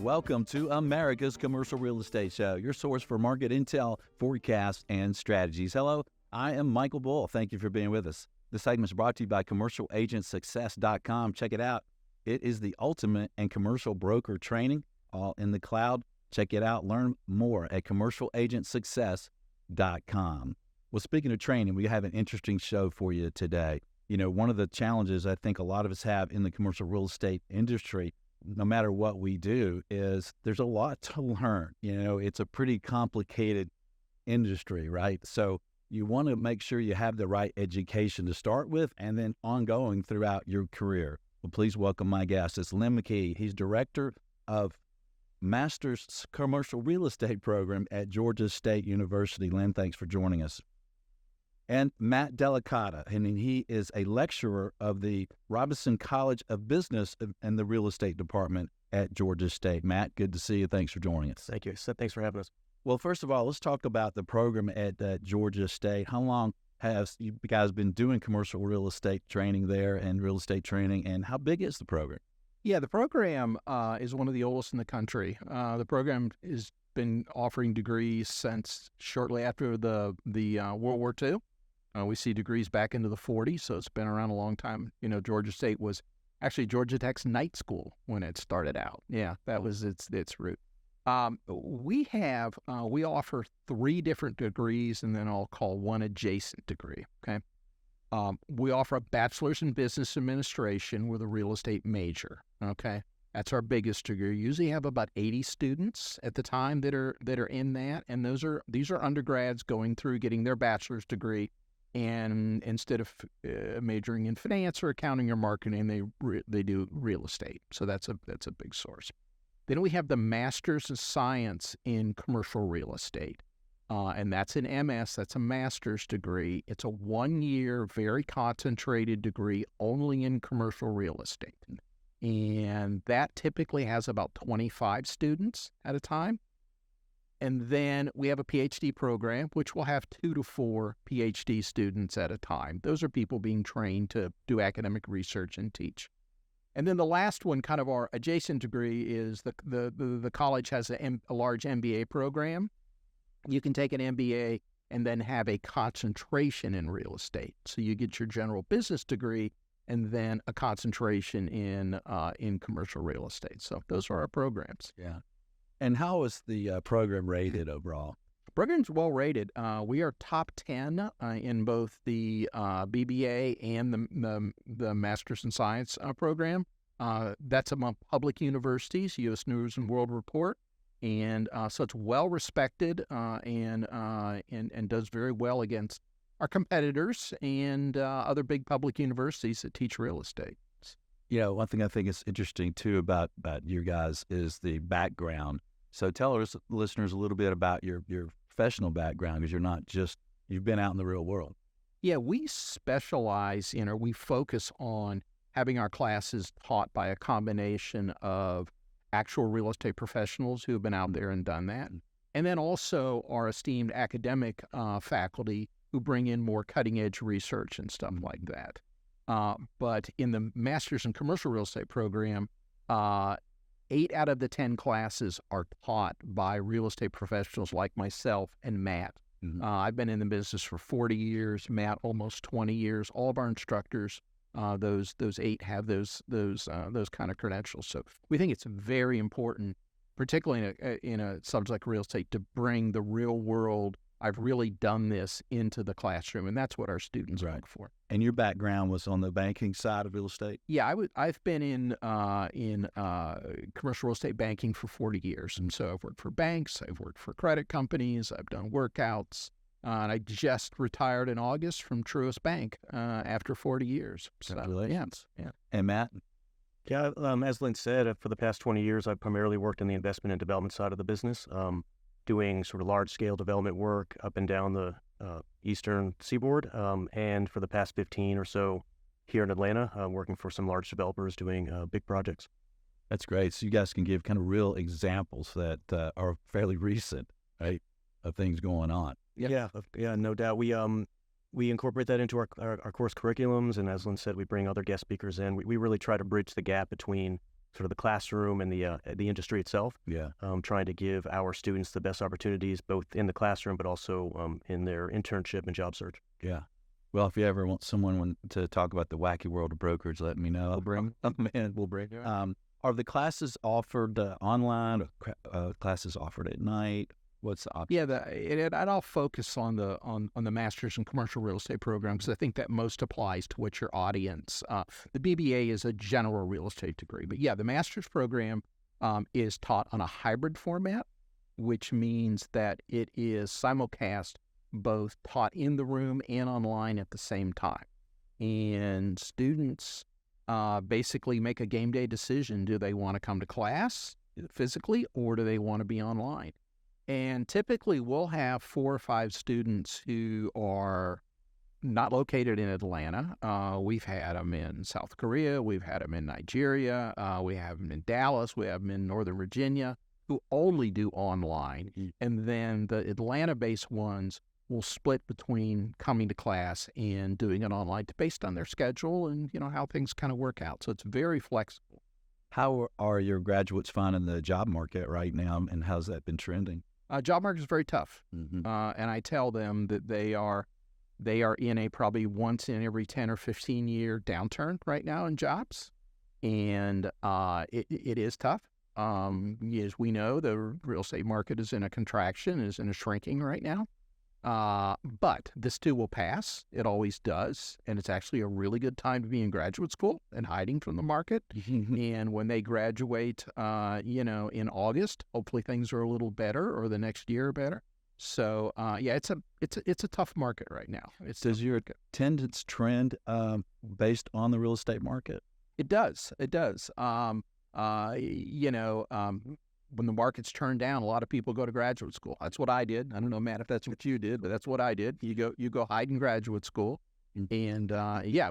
Welcome to America's Commercial Real Estate Show, your source for market intel, forecasts, and strategies. Hello, I am Michael Bull. Thank you for being with us. This segment is brought to you by CommercialAgentSuccess.com. Check it out. It is the ultimate in commercial broker training, all in the cloud. Check it out. Learn more at CommercialAgentSuccess.com. Well, speaking of training, we have an interesting show for you today. You know, one of the challenges I think a lot of us have in the commercial real estate industry, no matter what we do, is there's a lot to learn. You know, it's a pretty complicated industry, right? So you want to make sure you have the right education to start with and then ongoing throughout your career. Well, please welcome my guest. It's Lynn McKee. He's director of Master's Commercial Real Estate Program at Georgia State University. Lynn, thanks for joining us. And Matt Delicata, and he is a lecturer of the Robinson College of Business and the Real Estate Department at Georgia State. Matt, good to see you. Thanks for joining us. Thank you. Thanks for having us. Well, first of all, let's talk about the program at Georgia State. How long have you guys been doing commercial real estate training there and real estate training, and how big is the program? Yeah, the program is one of the oldest in the country. The program has been offering degrees since shortly after the World War II. We see degrees back into the 40s, so it's been around a long time. You know, Georgia State was actually Georgia Tech's night school when it started out. Yeah, that was its root. We offer 3 different degrees, and then I'll call one adjacent degree, okay? We offer a bachelor's in business administration with a real estate major, okay? That's our biggest degree. We usually have about 80 students at the time that are in that, and these are undergrads going through getting their bachelor's degree. And instead of majoring in finance or accounting or marketing, they do real estate. So that's a big source. Then we have the Master's of Science in Commercial Real Estate, and that's an MS. That's a master's degree. It's a 1-year, very concentrated degree only in commercial real estate, and that typically has about 25 students at a time. And then we have a PhD program, which will have 2 to 4 PhD students at a time. Those are people being trained to do academic research and teach. And then the last one, kind of our adjacent degree, is the college has a large MBA program. You can take an MBA and then have a concentration in real estate. So you get your general business degree and then a concentration in commercial real estate. So those are our programs. Yeah. And how is the program rated overall? The program's well rated. We are top 10 in both the BBA and the Master's in Science program. That's among public universities, U.S. News and World Report, and so it's well respected and does very well against our competitors and other big public universities that teach real estate. You know, one thing I think is interesting, too, about you guys is the background. So tell our listeners a little bit about your professional background, because you've been out in the real world. Yeah, we specialize we focus on having our classes taught by a combination of actual real estate professionals who have been out there and done that, and then also our esteemed academic faculty who bring in more cutting-edge research and stuff like that. But in the Master's in Commercial Real Estate program, 8 out of the 10 classes are taught by real estate professionals like myself and Matt. Mm-hmm. I've been in the business for 40 years, Matt almost 20 years. All of our instructors, those 8 have those kind of credentials. So we think it's very important, particularly in a subject like real estate, to bring the real world, I've really done this, into the classroom, and that's what our students look for. And your background was on the banking side of real estate? Yeah, I've been in commercial real estate banking for 40 years, and so I've worked for banks, I've worked for credit companies, I've done workouts, and I just retired in August from Truist Bank after 40 years. So, congratulations. Yeah. And Matt? Yeah, as Lynn said, for the past 20 years, I've primarily worked in the investment and development side of the business, doing sort of large-scale development work up and down the eastern seaboard, and for the past 15 or so here in Atlanta, working for some large developers doing big projects. That's great. So you guys can give kind of real examples that are fairly recent, right, of things going on. Yeah, no doubt. We incorporate that into our course curriculums, and as Lynn said, we bring other guest speakers in. We really try to bridge the gap between sort of the classroom and the industry itself. Yeah. Trying to give our students the best opportunities, both in the classroom, but also in their internship and job search. Yeah. Well, if you ever want someone to talk about the wacky world of brokerage, let me know. We'll bring them in. We'll bring them. Are the classes offered online, or classes offered at night? What's the option? Yeah, and I'll focus on the master's in commercial real estate program because I think that most applies to what your audience. The BBA is a general real estate degree, but yeah, the master's program is taught on a hybrid format, which means that it is simulcast, both taught in the room and online at the same time. And students basically make a game day decision. Do they want to come to class physically or do they want to be online? And typically we'll have 4 or 5 students who are not located in Atlanta. We've had them in South Korea. We've had them in Nigeria. We have them in Dallas. We have them in Northern Virginia who only do online. Mm-hmm. And then the Atlanta-based ones will split between coming to class and doing it online based on their schedule and, how things kind of work out. So it's very flexible. How are your graduates finding the job market right now, and how's that been trending? Job market is very tough. Mm-hmm. And I tell them that they are in a probably once in every 10 or 15 year downturn right now in jobs. And it is tough. As we know, the real estate market is in a contraction, is in a shrinking right now. But this too will pass. It always does. And it's actually a really good time to be in graduate school and hiding from the market. And when they graduate, in August, hopefully things are a little better or the next year better. So, it's a tough market right now. Does your attendance trend based on the real estate market? It does. When the market's turned down, a lot of people go to graduate school. That's what I did. I don't know, Matt, if that's what you did, but that's what I did. You go hide in graduate school, and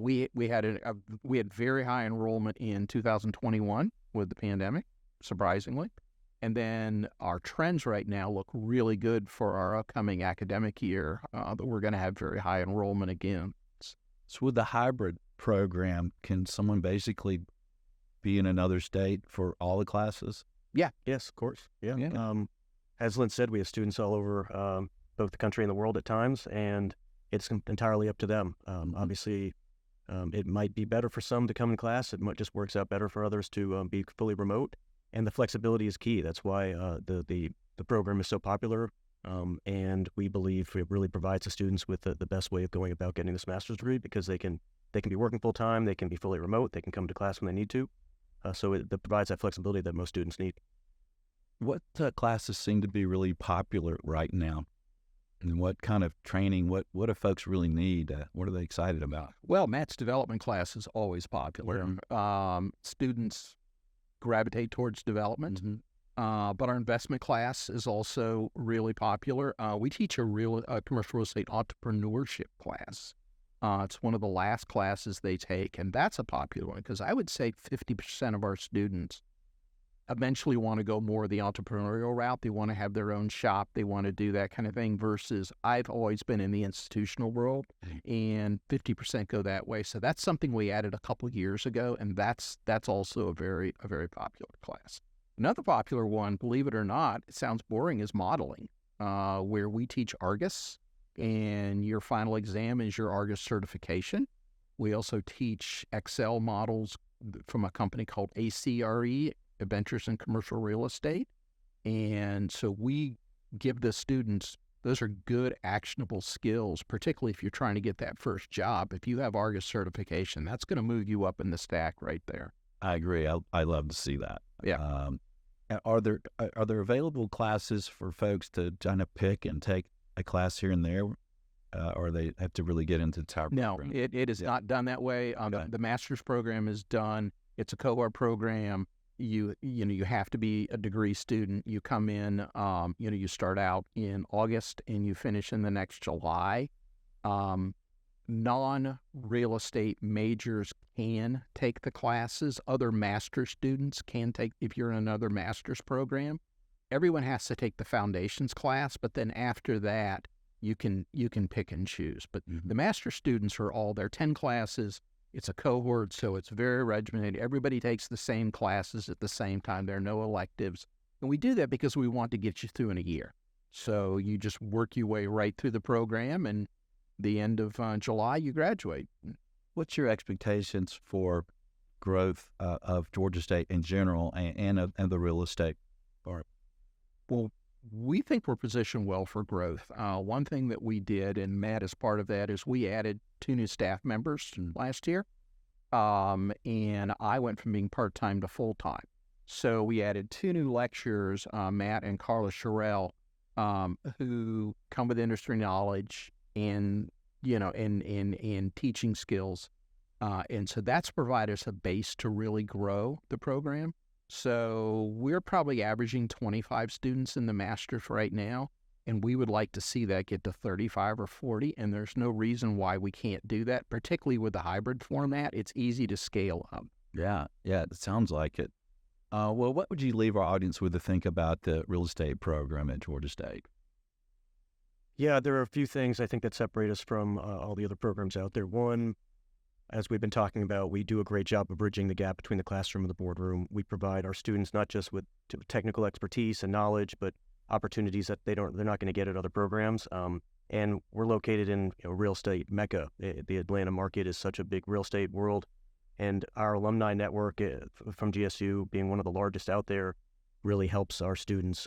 we had very high enrollment in 2021 with the pandemic, surprisingly, and then our trends right now look really good for our upcoming academic year. That we're going to have very high enrollment again. So with the hybrid program, can someone basically be in another state for all the classes? Yeah. Yes, of course. Yeah. As Lynn said, we have students all over both the country and the world at times, and it's entirely up to them. Obviously, it might be better for some to come in class. It just works out better for others to be fully remote, and the flexibility is key. That's why the program is so popular, and we believe it really provides the students with the best way of going about getting this master's degree because they can be working full time, they can be fully remote, they can come to class when they need to. So it provides that flexibility that most students need. What classes seem to be really popular right now? And what kind of training, what do folks really need? What are they excited about? Well, Matt's development class is always popular. Mm-hmm. Students gravitate towards development, but our investment class is also really popular. We teach a commercial real estate entrepreneurship class. It's one of the last classes they take, and that's a popular one because I would say 50% of our students eventually want to go more the entrepreneurial route. They want to have their own shop. They want to do that kind of thing versus I've always been in the institutional world, and 50% go that way. So that's something we added a couple of years ago, and that's also a very popular class. Another popular one, believe it or not, it sounds boring, is modeling, where we teach Argus. And your final exam is your Argus certification. We also teach Excel models from a company called ACRE, Adventures in Commercial Real Estate. And so we give the students, those are good actionable skills, particularly if you're trying to get that first job. If you have Argus certification, that's going to move you up in the stack right there. I agree. I love to see that. Yeah. Are there available classes for folks to kind of pick and take a class here and there, or they have to really get into the entire program? No, it is not done that way. The master's program is done. It's a cohort program. You have to be a degree student. You come in, you start out in August and you finish in the next July. Non-real estate majors can take the classes. Other master's students can take, if you're in another master's program. Everyone has to take the foundations class, but then after that, you can pick and choose. But the master's students are all there, 10 classes. It's a cohort, so it's very regimented. Everybody takes the same classes at the same time. There are no electives. And we do that because we want to get you through in a year. So you just work your way right through the program, and the end of July, you graduate. What's your expectations for growth of Georgia State in general and the real estate part? Well, we think we're positioned well for growth. One thing that we did, and Matt is part of that, is we added 2 new staff members last year. And I went from being part-time to full-time. So we added 2 new lecturers, Matt and Carla Sherrill, who come with industry knowledge and, and teaching skills. And so that's provided us a base to really grow the program. So we're probably averaging 25 students in the master's right now, and we would like to see that get to 35 or 40, and there's no reason why we can't do that, particularly with the hybrid format. It's easy to scale up. Yeah, it sounds like it. Well, what would you leave our audience with to think about the real estate program at Georgia State? Yeah, there are a few things I think that separate us from all the other programs out there. One, as we've been talking about, we do a great job of bridging the gap between the classroom and the boardroom. We provide our students not just with technical expertise and knowledge, but opportunities that they're not going to get at other programs. And we're located in real estate mecca. The Atlanta market is such a big real estate world, and our alumni network from GSU, being one of the largest out there, really helps our students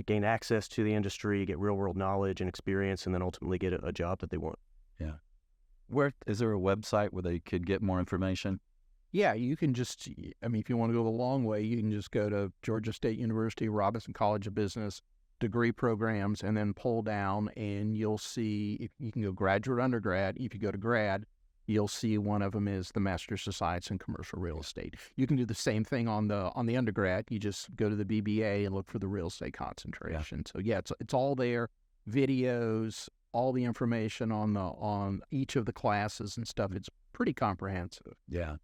gain access to the industry, get real world knowledge and experience, and then ultimately get a job that they want. Yeah. Where is there a website where they could get more information? Yeah, you can just, if you want to go the long way, you can just go to Georgia State University, Robinson College of Business, degree programs, and then pull down, and you'll see, if you can go graduate, undergrad. If you go to grad, you'll see one of them is the Master's of Science in Commercial Real Estate. You can do the same thing on the undergrad. You just go to the BBA and look for the real estate concentration. Yeah. So yeah, it's all there, videos, all the information on each of the classes and stuff. It's pretty comprehensive. Yeah.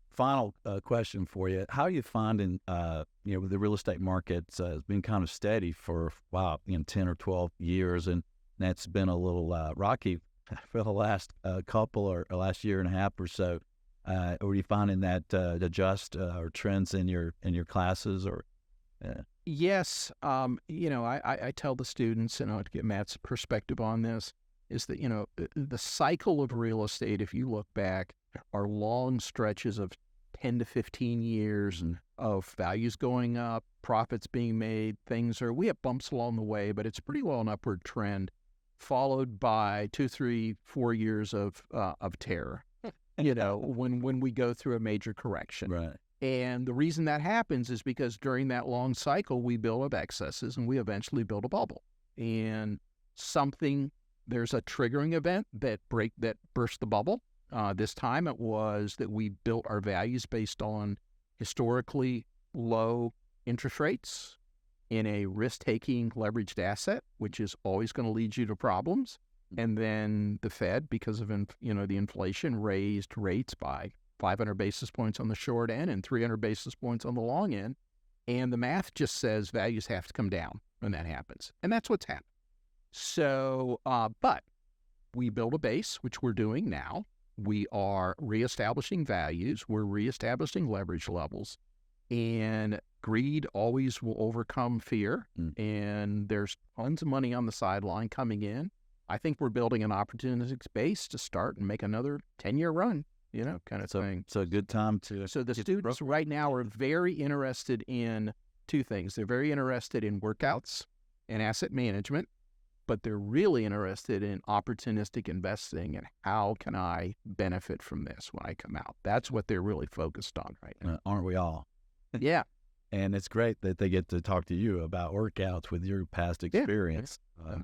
Final question for you. How are you finding, the real estate market has been kind of steady for, 10 or 12 years, and that's been a little rocky for the last couple or last year and a half or so. Are you finding that adjust or trends in your classes or? Yes. I tell the students, to get Matt's perspective on this, is that, the cycle of real estate, if you look back, are long stretches of 10 to 15 years of values going up, profits being made, we have bumps along the way, but it's pretty well an upward trend, followed by 2, 3, 4 years of terror, when we go through a major correction. Right. And the reason that happens is because during that long cycle, we build up excesses and we eventually build a bubble. And there's a triggering event that burst the bubble. This time it was that we built our values based on historically low interest rates in a risk-taking leveraged asset, which is always going to lead you to problems. And then the Fed, because of the inflation, raised rates by 500 basis points on the short end and 300 basis points on the long end. And the math just says values have to come down when that happens. And that's what's happened. So, but we build a base, which we're doing now. We are reestablishing values. We're reestablishing leverage levels. And greed always will overcome fear. And there's tons of money on the sideline coming in. I think we're building an opportunistic base to start and make another 10-year run, kind of thing. So a good time to... So the students right now are very interested in 2 things. They're very interested in workouts and asset management, but they're really interested in opportunistic investing and how can I benefit from this when I come out. That's what they're really focused on right now. Aren't we all? Yeah. And it's great that they get to talk to you about workouts with your past experience.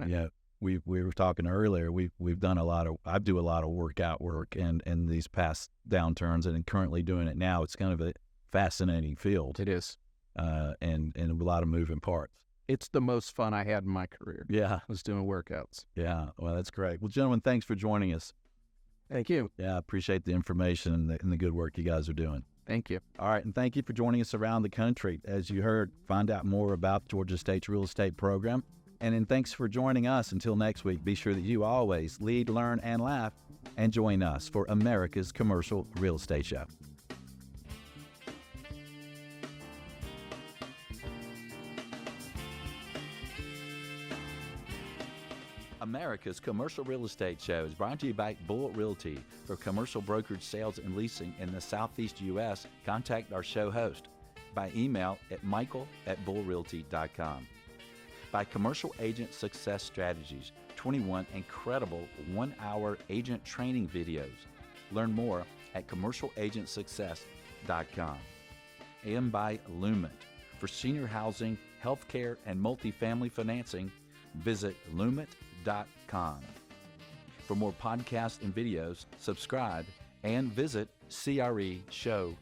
Yeah. We were talking earlier. We've done I do a lot of workout work in these past downturns, and currently doing it now. It's kind of a fascinating field. It is, and a lot of moving parts. It's the most fun I had in my career. Yeah, was doing workouts. Yeah, well, that's great. Well, gentlemen, thanks for joining us. Thank you. Yeah, I appreciate the information and the good work you guys are doing. Thank you. All right, and thank you for joining us around the country. As you heard, find out more about Georgia State's real estate program. And then thanks for joining us. Until next week, be sure that you always lead, learn, and laugh and join us for America's Commercial Real Estate Show. America's Commercial Real Estate Show is brought to you by Bull Realty. For commercial brokerage sales and leasing in the Southeast U.S., contact our show host by email at michael@bullrealty.com. By Commercial Agent Success Strategies, 21 incredible one-hour agent training videos. Learn more at commercialagentsuccess.com. And by Lument. For senior housing, healthcare, and multifamily financing, visit lument.com. For more podcasts and videos, subscribe and visit creshow.com.